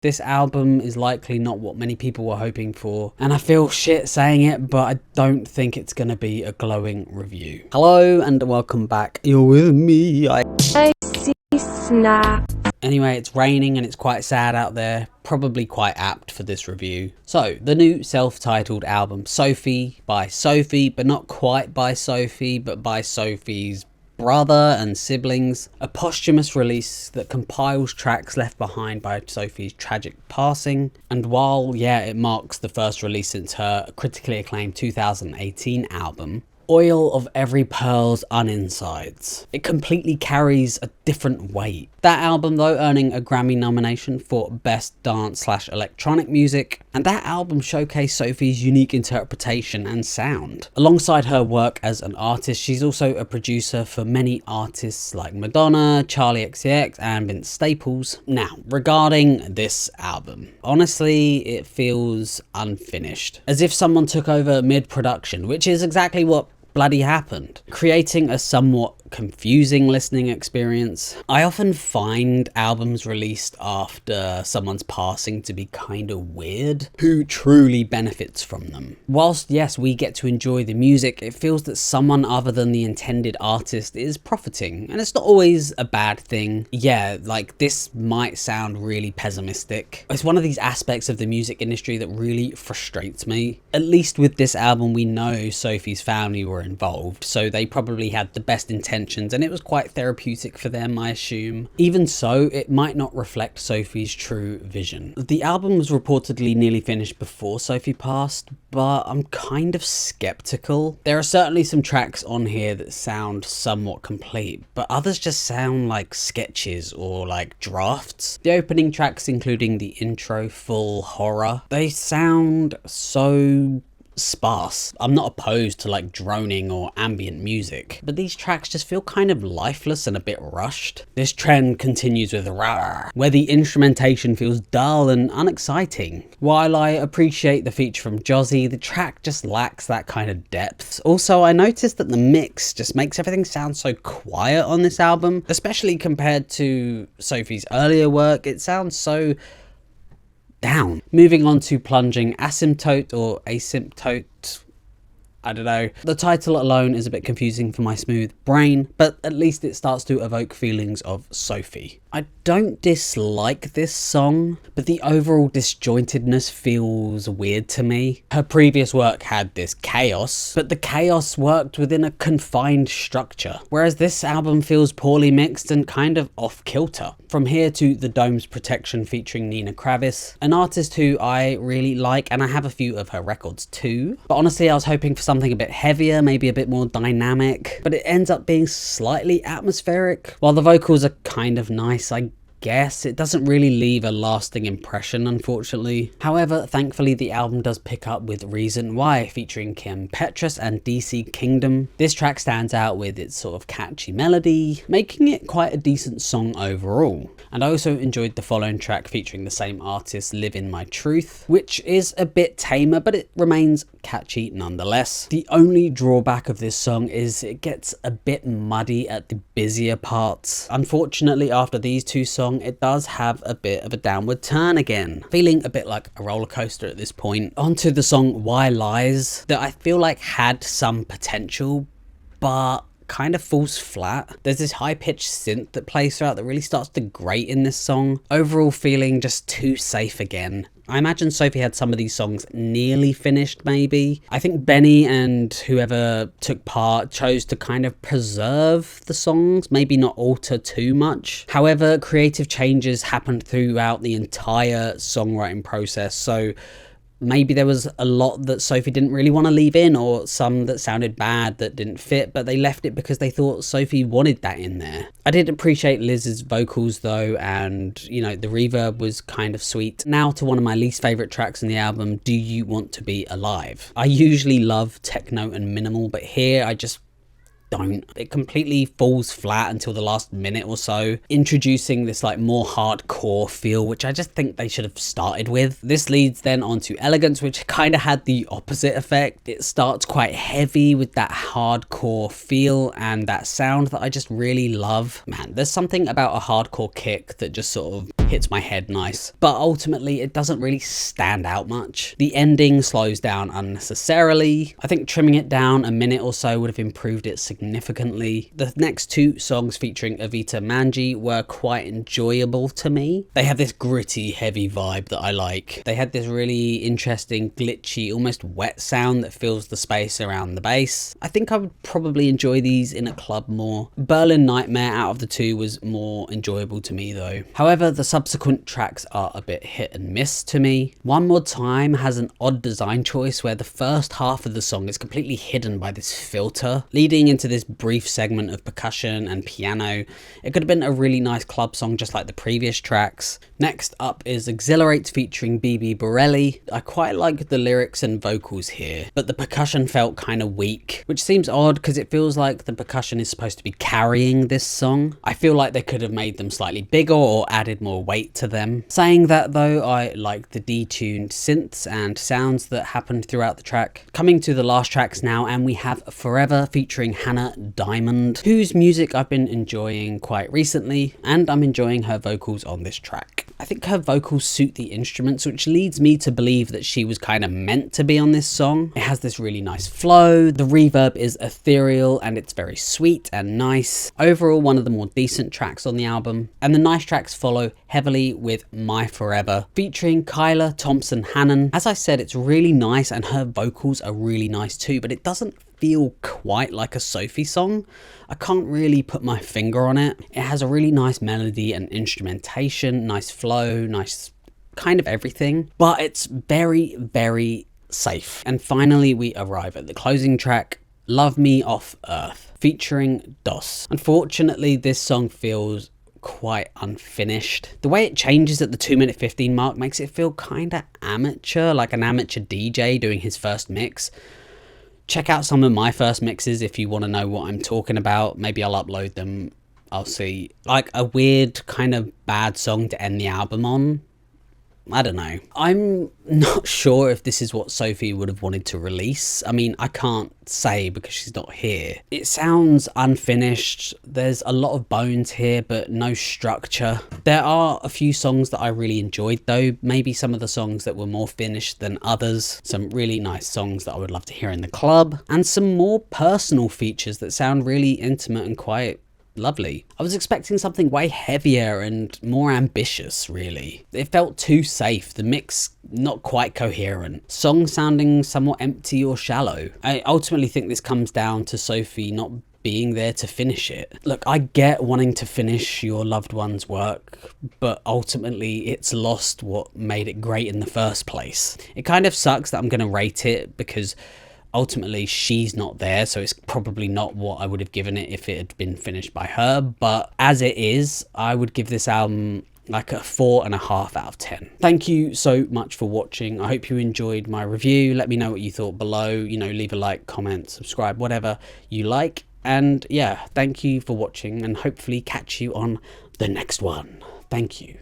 This album is likely not what many people were hoping for, and I feel shit saying it, but I don't think it's gonna be a glowing review. Hello and welcome back. You're with me. I see snap. Anyway, it's raining and it's quite sad out there. Probably quite apt for this review. So, the new self-titled album, Sophie, by Sophie, but not quite by Sophie, but by Sophie's brother and siblings, a posthumous release that compiles tracks left behind by Sophie's tragic passing. And while, yeah, it marks the first release since her critically acclaimed 2018 album, Oil of Every Pearl's Uninsides, it completely carries a different weight. That album though earning a Grammy nomination for Best Dance/Electronic Music, and that album showcased Sophie's unique interpretation and sound. Alongside her work as an artist, she's also a producer for many artists like Madonna, Charli XCX and Vince Staples. Now, regarding this album, honestly it feels unfinished, as if someone took over mid-production, which is exactly what bloody happened, creating a somewhat confusing listening experience. I often find albums released after someone's passing to be kind of weird. Who truly benefits from them? Whilst yes, we get to enjoy the music, it feels that someone other than the intended artist is profiting, and it's not always a bad thing. Yeah, like this might sound really pessimistic. It's one of these aspects of the music industry that really frustrates me. At least with this album, we know Sophie's family were involved, so they probably had the best intentions and it was quite therapeutic for them, I assume. Even so, it might not reflect Sophie's true vision. The album was reportedly nearly finished before Sophie passed, but I'm kind of skeptical. There are certainly some tracks on here that sound somewhat complete, but others just sound like sketches or like drafts. The opening tracks, including the intro, Full Horror, they sound so sparse. I'm not opposed to like droning or ambient music, but these tracks just feel kind of lifeless and a bit rushed. This trend continues with RAWWWWW, where the instrumentation feels dull and unexciting. While I appreciate the feature from Jozzy, the track just lacks that kind of depth. Also, I noticed that the mix just makes everything sound so quiet on this album, especially compared to Sophie's earlier work. It sounds so down. Moving on to Plunging, Asymptote or Asymptote, I don't know. The title alone is a bit confusing for my smooth brain, but at least it starts to evoke feelings of Sophie. I don't dislike this song, but the overall disjointedness feels weird to me. Her previous work had this chaos, but the chaos worked within a confined structure, whereas this album feels poorly mixed and kind of off-kilter. From here to The Dome's Protection featuring Nina Kraviz, an artist who I really like, and I have a few of her records too. But honestly, I was hoping for something a bit heavier, maybe a bit more dynamic, but it ends up being slightly atmospheric. While the vocals are kind of nice, I guess it doesn't really leave a lasting impression, unfortunately. However, thankfully the album does pick up with Reason Why featuring Petras and BC Kingdom. This track stands out with its sort of catchy melody, making it quite a decent song overall. And I also enjoyed the following track featuring the same artist, Live in My Truth, which is a bit tamer, but it remains catchy nonetheless. The only drawback of this song is it gets a bit muddy at the busier parts. Unfortunately, after these two songs, it does have a bit of a downward turn again, feeling a bit like a roller coaster at this point. Onto the song Why Lies, that I feel like had some potential, but kind of falls flat. There's this high-pitched synth that plays throughout that really starts to grate in this song. Overall feeling just too safe again. I imagine Sophie had some of these songs nearly finished, maybe. I think Benny and whoever took part chose to kind of preserve the songs, maybe not alter too much. However, creative changes happened throughout the entire songwriting process, so maybe there was a lot that Sophie didn't really want to leave in, or some that sounded bad that didn't fit, but they left it because they thought Sophie wanted that in there. I did appreciate Liz's vocals though, and you know, the reverb was kind of sweet. Now to one of my least favourite tracks in the album, Do You Want to Be Alive? I usually love techno and minimal, but here I just don't. It completely falls flat until the last minute or so, introducing this like more hardcore feel, which I just think they should have started with. This leads then on to Elegance, which kind of had the opposite effect. It starts quite heavy with that hardcore feel and that sound that I just really love. Man, there's something about a hardcore kick that just sort of hits my head nice, but ultimately it doesn't really stand out much. The ending slows down unnecessarily. I think trimming it down a minute or so would have improved it significantly. The next two songs featuring Evita and Manji were quite enjoyable to me. They have this gritty, heavy vibe that I like. They had this really interesting, glitchy, almost wet sound that fills the space around the bass. I think I would probably enjoy these in a club more. Berlin Nightmare out of the two was more enjoyable to me though. However, the subsequent tracks are a bit hit and miss to me. One More Time has an odd design choice where the first half of the song is completely hidden by this filter, leading into this brief segment of percussion and piano. It could have been a really nice club song just like the previous tracks. Next up is Exhilarate featuring BB Borelli. I quite like the lyrics and vocals here, but the percussion felt kind of weak, which seems odd because it feels like the percussion is supposed to be carrying this song. I feel like they could have made them slightly bigger or added more weight to them. Saying that though, I like the detuned synths and sounds that happened throughout the track. Coming to the last tracks now, and we have Forever featuring Hannah Diamond, whose music I've been enjoying quite recently, and I'm enjoying her vocals on this track. I think her vocals suit the instruments, which leads me to believe that she was kind of meant to be on this song. It has this really nice flow, the reverb is ethereal and it's very sweet and nice. Overall, one of the more decent tracks on the album, and the nice tracks follow heavily with My Forever featuring Kyla Thompson Hannon. As I said, it's really nice and her vocals are really nice too, but it doesn't feel quite like a Sophie song. I can't really put my finger on it. It has a really nice melody and instrumentation, nice flow, nice kind of everything, but it's very, very safe. And finally, we arrive at the closing track, Love Me Off Earth, featuring DOS. Unfortunately, this song feels quite unfinished. The way it changes at the 2:15 mark makes it feel kind of amateur, like an amateur DJ doing his first mix. Check out some of my first mixes if you want to know what I'm talking about. Maybe I'll upload them. I'll see. Like a weird kind of bad song to end the album on. I don't know. I'm not sure if this is what Sophie would have wanted to release. I mean, I can't say because she's not here. It sounds unfinished. There's a lot of bones here, but no structure. There are a few songs that I really enjoyed though. Maybe some of the songs that were more finished than others. Some really nice songs that I would love to hear in the club. And some more personal features that sound really intimate and quite lovely. I was expecting something way heavier and more ambitious, really. It felt too safe, the mix not quite coherent, songs sounding somewhat empty or shallow. I ultimately think this comes down to Sophie not being there to finish it. Look, I get wanting to finish your loved one's work, but ultimately it's lost what made it great in the first place. It kind of sucks that I'm going to rate it because ultimately she's not there, so it's probably not what I would have given it if it had been finished by her, but as it is, I would give this album like a 4.5 out of 10. Thank you so much for watching. I hope you enjoyed my review. Let me know what you thought below. You know, leave a like, comment, subscribe, whatever you like. And yeah, thank you for watching and hopefully catch you on the next one. Thank you.